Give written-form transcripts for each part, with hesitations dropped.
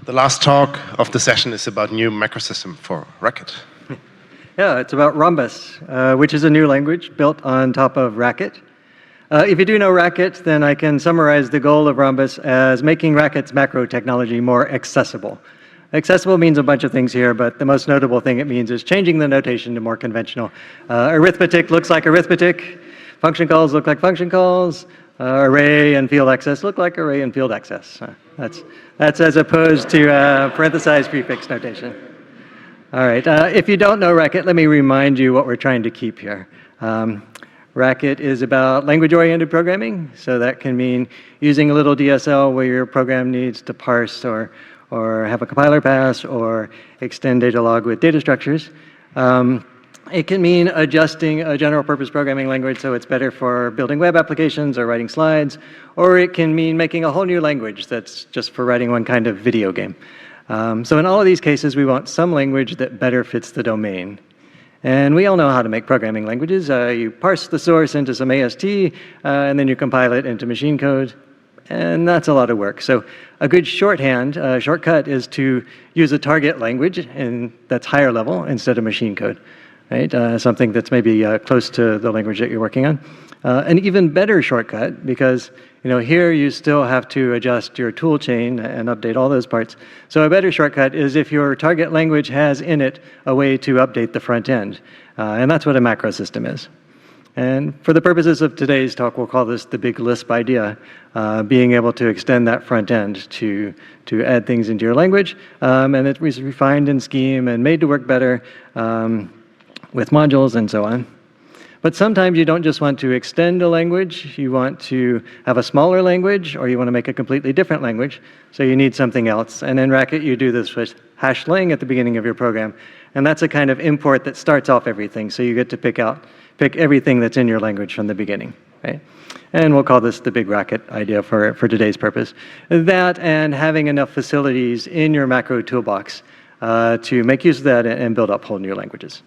The last talk of the session is about new macrosystem for Racket. Yeah, it's about Rhombus, which is a new language built on top of Racket. If you do know Racket, then I can summarize the goal of Rhombus as making Racket's macro technology more accessible. Accessible means a bunch of things here, but the most notable thing it means is changing the notation to more conventional. Arithmetic looks like arithmetic. Function calls look like function calls. Array and field access look like array and field access. That's as opposed to parenthesized prefix notation. All right, if you don't know Racket, let me remind you what we're trying to keep here. Racket is about language-oriented programming, so that can mean using a little DSL where your program needs to parse or have a compiler pass or extend data log with data structures. It can mean adjusting a general purpose programming language so it's better for building web applications or writing slides, or it can mean making a whole new language that's just for writing one kind of video game. So in all of these cases, we want some language that better fits the domain. And we all know how to make programming languages. You parse the source into some AST, and then you compile it into machine code. And that's a lot of work. So a good shortcut is to use a target language and that's higher level instead of machine code, right? Something that's maybe close to the language that you're working on. An even better shortcut, because here you still have to adjust your tool chain and update all those parts. So a better shortcut is if your target language has in it a way to update the front end. And that's what a macro system is. And for the purposes of today's talk, we'll call this the big Lisp idea, being able to extend that front end to add things into your language. And it was refined in scheme and made to work better with modules and so on. But sometimes you don't just want to extend a language, you want to have a smaller language, or you want to make a completely different language, so you need something else. And in Racket, you do this with hash lang at the beginning of your program. And that's a kind of import that starts off everything, so you get to pick everything that's in your language from the beginning, right? And we'll call this the big Racket idea for today's purpose. That and having enough facilities in your macro toolbox to make use of that and build up whole new languages.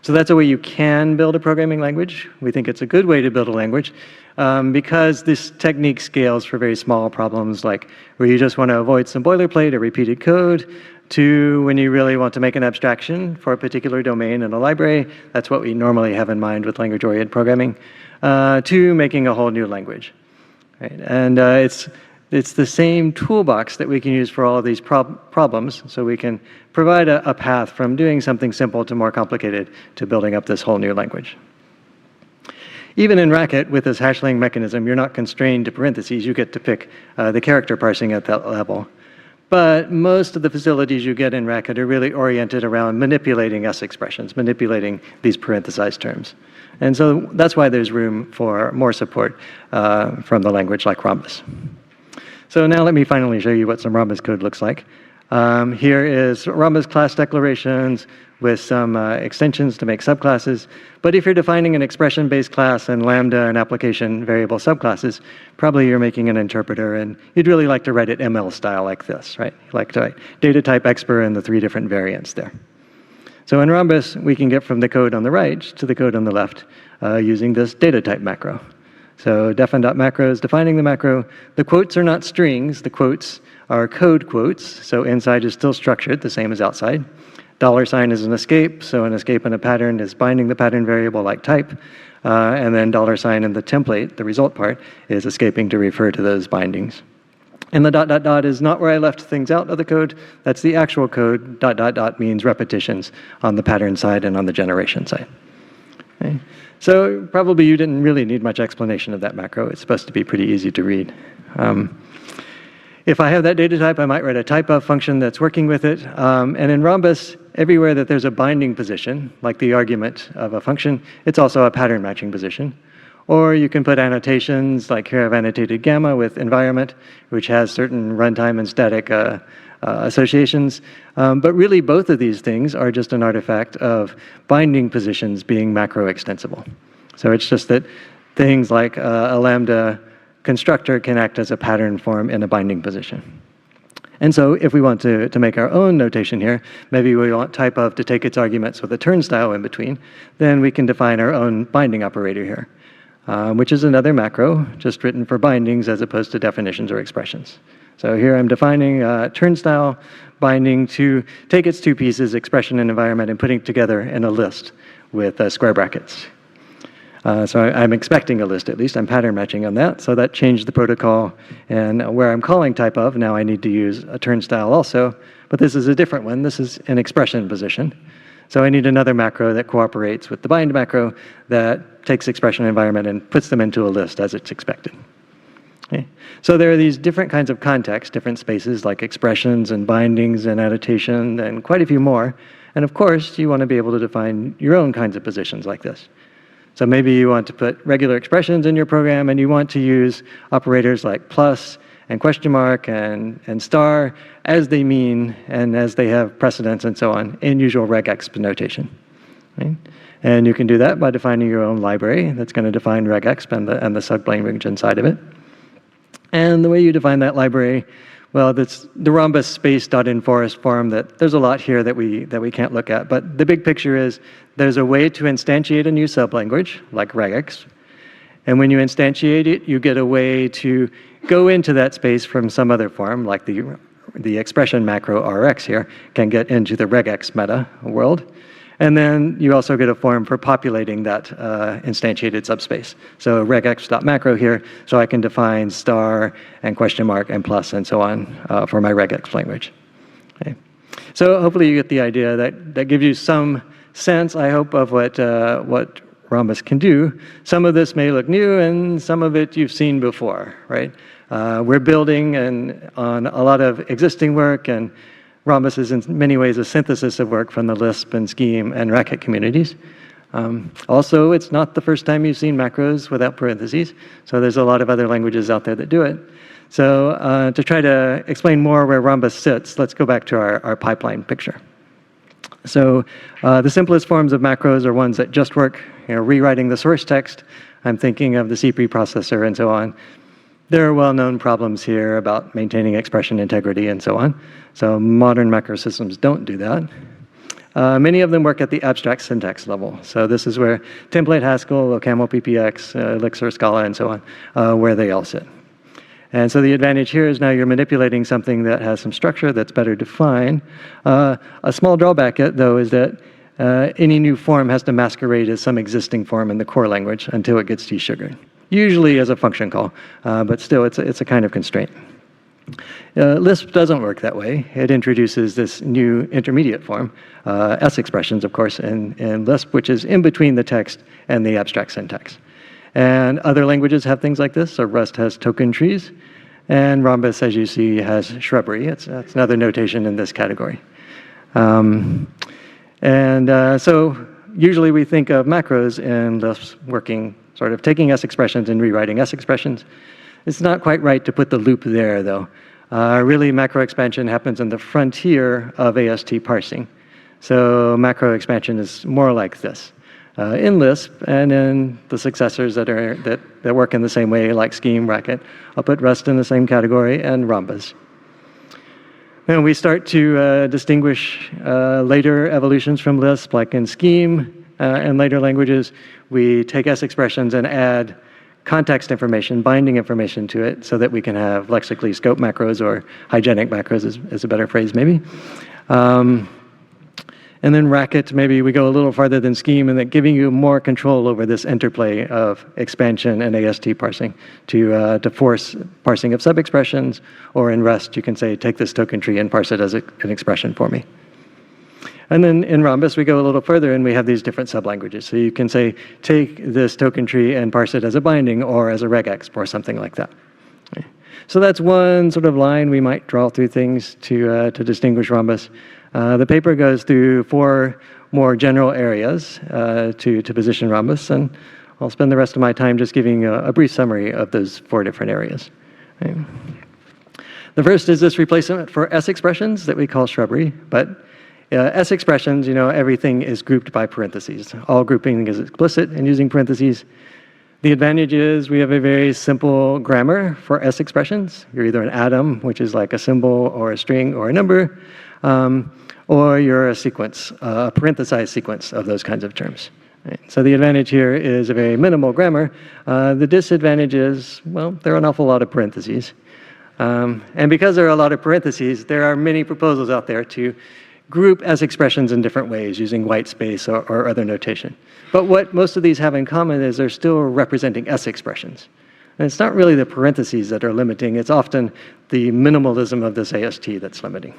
So that's a way you can build a programming language. We think it's a good way to build a language because this technique scales for very small problems like where you just want to avoid some boilerplate or repeated code, to when you really want to make an abstraction for a particular domain in a library. That's what we normally have in mind with language-oriented programming, to making a whole new language. Right? And it's the same toolbox that we can use for all of these problems, so we can provide a path from doing something simple to more complicated to building up this whole new language. Even in Racket, with this hash lang mechanism, you're not constrained to parentheses. You get to pick the character parsing at that level. But most of the facilities you get in Racket are really oriented around manipulating S expressions, manipulating these parenthesized terms. And so that's why there's room for more support from the language like Rhombus. So now let me finally show you what some Rhombus code looks like. Here is Rhombus class declarations with some extensions to make subclasses. But if you're defining an expression-based class and Lambda and application variable subclasses, probably you're making an interpreter, and you'd really like to write it ML style like this, right? You like to write data type expr and the 3 different variants there. So in Rhombus, we can get from the code on the right to the code on the left using this data type macro. So defin.macro is defining the macro. The quotes are not strings. The quotes are code quotes. So inside is still structured, the same as outside. $sign is an escape. So an escape in a pattern is binding the pattern variable like type. And then $sign in the template, the result part, is escaping to refer to those bindings. And the ... is not where I left things out of the code. That's the actual code. ... means repetitions on the pattern side and on the generation side. Okay. So probably you didn't really need much explanation of that macro. It's supposed to be pretty easy to read. If I have that data type, I might write a type of function that's working with it. And in Rhombus, everywhere that there's a binding position, like the argument of a function, it's also a pattern matching position. Or you can put annotations, like here I've annotated gamma with environment, which has certain runtime and static associations. But really, both of these things are just an artifact of binding positions being macro extensible. So it's just that things like a Lambda constructor can act as a pattern form in a binding position. And so if we want to make our own notation here, maybe we want type of to take its arguments with a turnstile in between, then we can define our own binding operator here, which is another macro, just written for bindings as opposed to definitions or expressions. So here I'm defining a turnstile binding to take its two pieces, expression and environment, and putting it together in a list with square brackets. So I'm expecting a list at least. I'm pattern matching on that. So that changed the protocol. And where I'm calling type of, now I need to use a turnstile also. But this is a different one. This is an expression position. So I need another macro that cooperates with the bind macro that takes expression and environment and puts them into a list as it's expected. Okay. So there are these different kinds of contexts, different spaces like expressions and bindings and annotation and quite a few more. And of course, you want to be able to define your own kinds of positions like this. So maybe you want to put regular expressions in your program and you want to use operators like plus and question mark and star as they mean and as they have precedence and so on in usual regex notation. Right? And you can do that by defining your own library that's going to define regex and the sublanguage inside of it. And the way you define that library, well, that's the Rhombus space.inForest form that there's a lot here that we can't look at. But the big picture is there's a way to instantiate a new sublanguage, like regex. And when you instantiate it, you get a way to go into that space from some other form, like the expression macro rx here can get into the regex meta world. And then you also get a form for populating that instantiated subspace. So regex.macro here, so I can define star and question mark and plus and so on for my regex language. Okay. So hopefully you get the idea that gives you some sense, I hope, of what Rhombus can do. Some of this may look new and some of it you've seen before, right? We're building on a lot of existing work, and Rhombus is in many ways a synthesis of work from the Lisp and Scheme and Racket communities. Also, it's not the first time you've seen macros without parentheses, so there's a lot of other languages out there that do it. So to try to explain more where Rhombus sits, let's go back to our pipeline picture. So the simplest forms of macros are ones that just work, rewriting the source text. I'm thinking of the C preprocessor and so on. There are well-known problems here about maintaining expression integrity and so on. So modern macro systems don't do that. Many of them work at the abstract syntax level. So this is where template Haskell, OCaml PPX, Elixir, Scala, and so on, where they all sit. And so the advantage here is now you're manipulating something that has some structure that's better defined. A small drawback, though, is that any new form has to masquerade as some existing form in the core language until it gets desugared. Usually as a function call, but still it's a kind of constraint. Lisp doesn't work that way. It introduces this new intermediate form, S expressions, of course, in Lisp, which is in between the text and the abstract syntax. And other languages have things like this. So Rust has token trees, and Rhombus, as you see, has shrubbery. It's another notation in this category. So usually we think of macros in Lisp working sort of taking S expressions and rewriting S expressions. It's not quite right to put the loop there, though. Really, macro expansion happens in the frontier of AST parsing. So macro expansion is more like this. In Lisp and in the successors that work in the same way, like Scheme, Racket. I'll put Rust in the same category, and Rhombus. And we start to distinguish later evolutions from Lisp, like in Scheme and later languages. We take S expressions and add context information, binding information to it, so that we can have lexically scope macros, or hygienic macros is a better phrase maybe. And then Racket, maybe we go a little farther than Scheme, and that giving you more control over this interplay of expansion and AST parsing to force parsing of sub-expressions, or in Rust, you can say, take this token tree and parse it as an expression for me. And then in Rhombus, we go a little further, and we have these different sublanguages. So you can say, take this token tree and parse it as a binding or as a regex or something like that. Okay. So that's one sort of line we might draw through things to distinguish Rhombus. The paper goes through 4 more general areas to position Rhombus, and I'll spend the rest of my time just giving a brief summary of those 4 different areas. Okay. The first is this replacement for S expressions that we call shrubbery, but S expressions, everything is grouped by parentheses. All grouping is explicit in using parentheses. The advantage is we have a very simple grammar for S expressions. You're either an atom, which is like a symbol or a string or a number, or you're a sequence, a parenthesized sequence of those kinds of terms. Right? So the advantage here is a very minimal grammar. The disadvantage is, well, there are an awful lot of parentheses. And because there are a lot of parentheses, there are many proposals out there to group S expressions in different ways using white space or other notation. But what most of these have in common is they're still representing S expressions. And it's not really the parentheses that are limiting, it's often the minimalism of this AST that's limiting.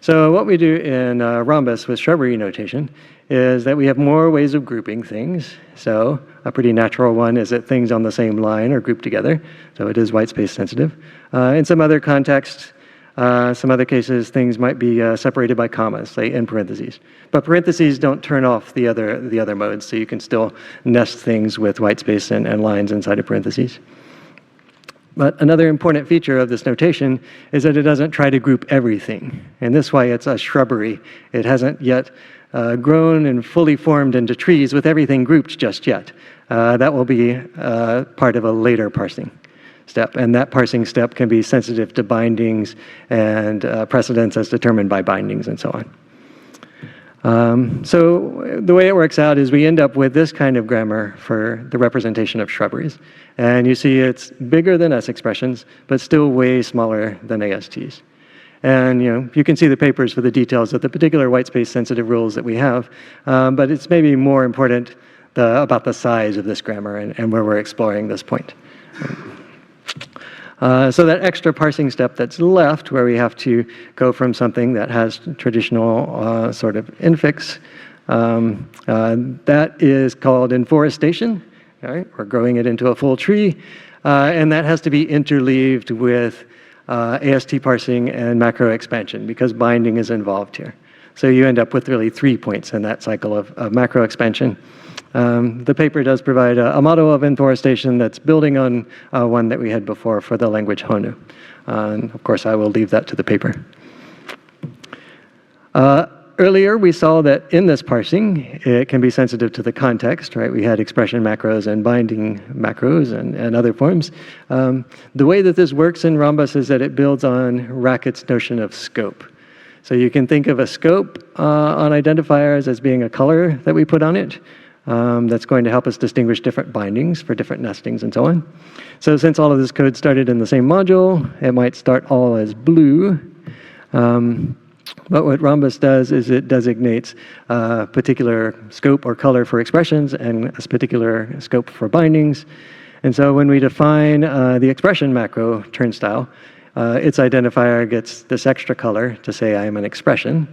So what we do in Rhombus with Shrubbery notation is that we have more ways of grouping things. So a pretty natural one is that things on the same line are grouped together. So it is white space sensitive. In some other contexts, some other cases, things might be separated by commas, say in parentheses. But parentheses don't turn off the other modes, so you can still nest things with white space and lines inside of parentheses. But another important feature of this notation is that it doesn't try to group everything. And this is why it's a shrubbery. It hasn't yet grown and fully formed into trees with everything grouped just yet. That will be part of a later parsing step. And that parsing step can be sensitive to bindings and precedence as determined by bindings and so on. So the way it works out is we end up with this kind of grammar for the representation of shrubberies. And you see it's bigger than S expressions, but still way smaller than ASTs. And you can see the papers for the details of the particular white space sensitive rules that we have, but it's maybe more important about the size of this grammar and where we're exploring this point. So that extra parsing step that's left, where we have to go from something that has traditional sort of infix, that is called inforestation. Right? We're growing it into a full tree, and that has to be interleaved with AST parsing and macro expansion because binding is involved here. So you end up with really 3 points in that cycle of macro expansion. The paper does provide a model of inforestation that's building on one that we had before for the language Honu. And of course, I will leave that to the paper. Earlier, we saw that in this parsing, it can be sensitive to the context, right? We had expression macros and binding macros and other forms. The way that this works in Rhombus is that it builds on Racket's notion of scope. So you can think of a scope on identifiers as being a color that we put on it. That's going to help us distinguish different bindings for different nestings and so on. So since all of this code started in the same module, it might start all as blue. But what Rhombus does is it designates a particular scope or color for expressions and a particular scope for bindings. And so when we define the expression macro turnstile, its identifier gets this extra color to say I am an expression.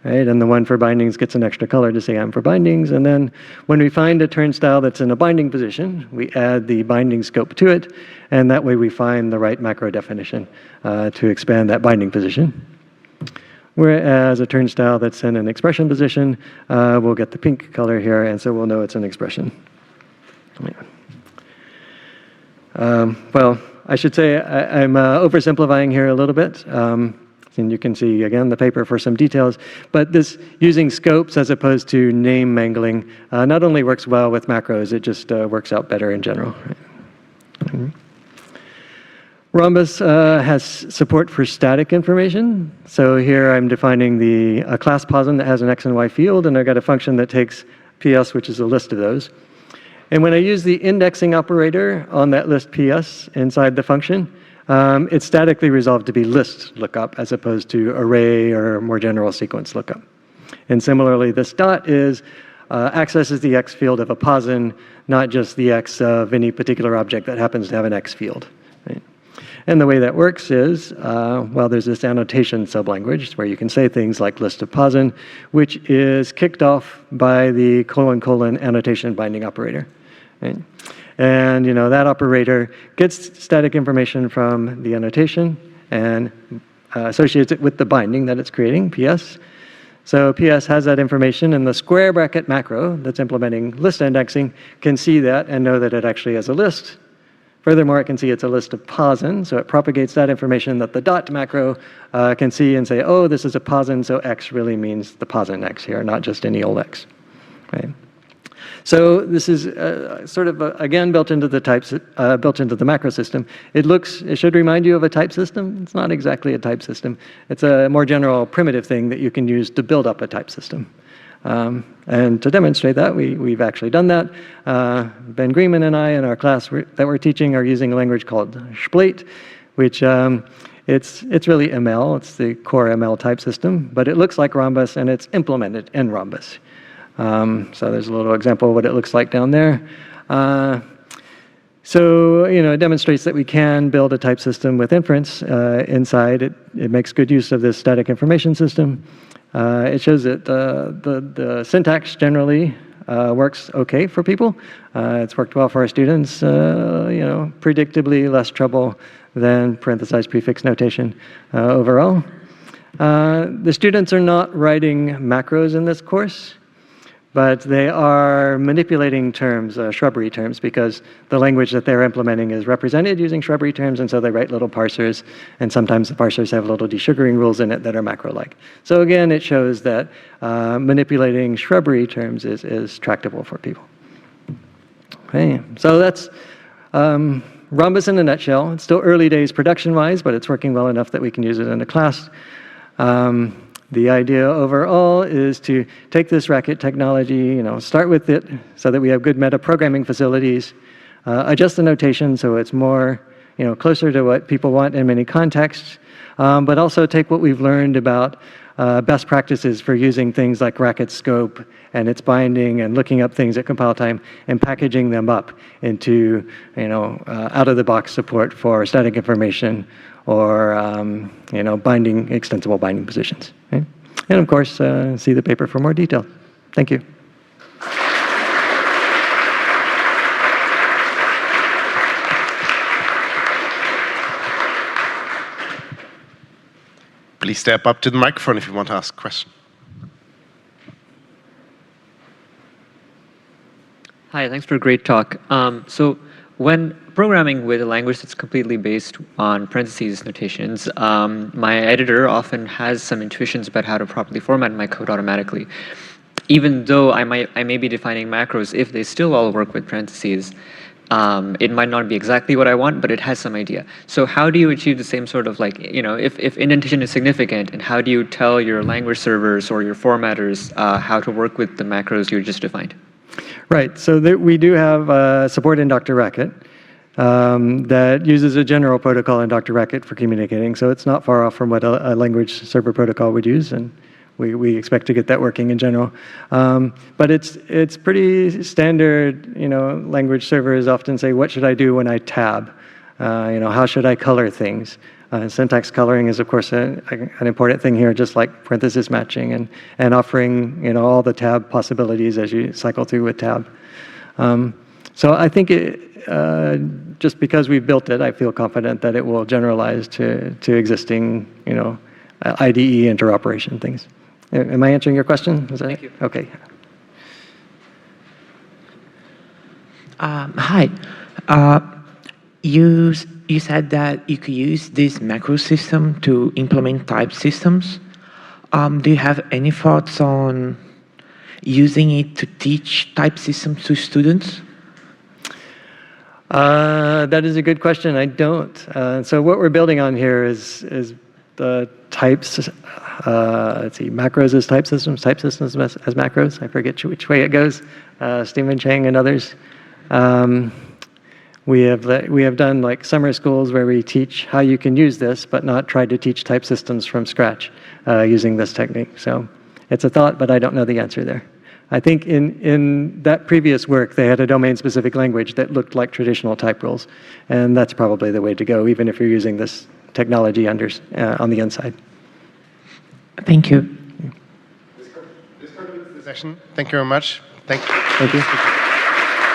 Right? And the one for bindings gets an extra color to say I'm for bindings. And then when we find a turnstile that's in a binding position, we add the binding scope to it. And that way we find the right macro definition to expand that binding position. Whereas a turnstile that's in an expression position, we'll get the pink color here, and so we'll know it's an expression. Well, I should say I'm oversimplifying here a little bit. And you can see, again, the paper for some details. But this using scopes as opposed to name mangling not only works well with macros, it just works out better in general. Right? Rhombus has support for static information. So here I'm defining a class posin that has an x and y field, and I've got a function that takes PS, which is a list of those. And when I use the indexing operator on that list PS inside the function, it's statically resolved to be list lookup as opposed to array or more general sequence lookup. And similarly, this dot accesses the x field of a posin, not just the x of any particular object that happens to have an x field. Right? And the way that works is, well, there's this annotation sublanguage where you can say things like list of posin, which is kicked off by the : annotation binding operator. Right? And that operator gets static information from the annotation and associates it with the binding that it's creating, PS. So PS has that information, and the square bracket macro that's implementing list indexing can see that and know that it actually has a list. Furthermore, it can see it's a list of posin, so it propagates that information that the dot macro can see and say, oh, this is a posin, so X really means the posin X here, not just any old X. Right? So this is sort of, again, built into the types, built into the macro system. It should remind you of a type system. It's not exactly a type system. It's a more general primitive thing that you can use to build up a type system. And to demonstrate that, we've actually done that. Ben Greenman and I in our class that we're teaching are using a language called Splate, which it's really ML. It's the core ML type system, but it looks like Rhombus, and it's implemented in Rhombus. So there's a little example of what it looks like down there. So, it demonstrates that we can build a type system with inference inside. It makes good use of this static information system. It shows that the syntax generally works okay for people. It's worked well for our students, predictably less trouble than parenthesized prefix notation overall. The students are not writing macros in this course, but they are manipulating terms, Shrubbery terms, because the language that they're implementing is represented using Shrubbery terms, and so they write little parsers, and sometimes the parsers have little desugaring rules in it that are macro-like. So again, it shows that manipulating Shrubbery terms is tractable for people. Okay, so that's Rhombus in a nutshell. It's still early days production-wise, but it's working well enough that we can use it in a class. The idea overall is to take this Racket technology, start with it so that we have good meta-programming facilities, adjust the notation so it's more, closer to what people want in many contexts, but also take what we've learned about best practices for using things like Racket scope and its binding and looking up things at compile time and packaging them up into, out-of-the-box support for static information or extensible binding positions. Okay? And of course, see the paper for more detail. Thank you. Please step up to the microphone if you want to ask a question. Hi, thanks for a great talk. So when programming with a language that's completely based on parentheses notations, my editor often has some intuitions about how to properly format my code automatically. Even though I may be defining macros, if they still all work with parentheses, it might not be exactly what I want, but it has some idea. So how do you achieve the same sort of if indentation is significant, and how do you tell your language servers or your formatters how to work with the macros you just defined? Right, so we do have support in Dr. Racket that uses a general protocol in Dr. Racket for communicating, so it's not far off from what a language server protocol would use, and we expect to get that working in general. But it's pretty standard, language servers often say, what should I do when I tab? How should I color things? Syntax coloring is, of course, an important thing here, just like parenthesis matching and offering, all the tab possibilities as you cycle through with tab. So I think just because we've built it, I feel confident that it will generalize to existing, IDE interoperation things. Am I answering your question? Thank you. Okay. Hi. You said that you could use this macro system to implement type systems. Do you have any thoughts on using it to teach type systems to students? That is a good question. I don't. So what we're building on here is the types. Let's see, macros as type systems as macros. I forget which way it goes. Stephen Chang and others. We have done like summer schools where we teach how you can use this, but not try to teach type systems from scratch using this technique. So it's a thought, but I don't know the answer there. I think in that previous work, they had a domain-specific language that looked like traditional type rules, and that's probably the way to go, even if you're using this technology on the inside. Thank you. This concludes the session. Thank you very much. Thank you. Thank you.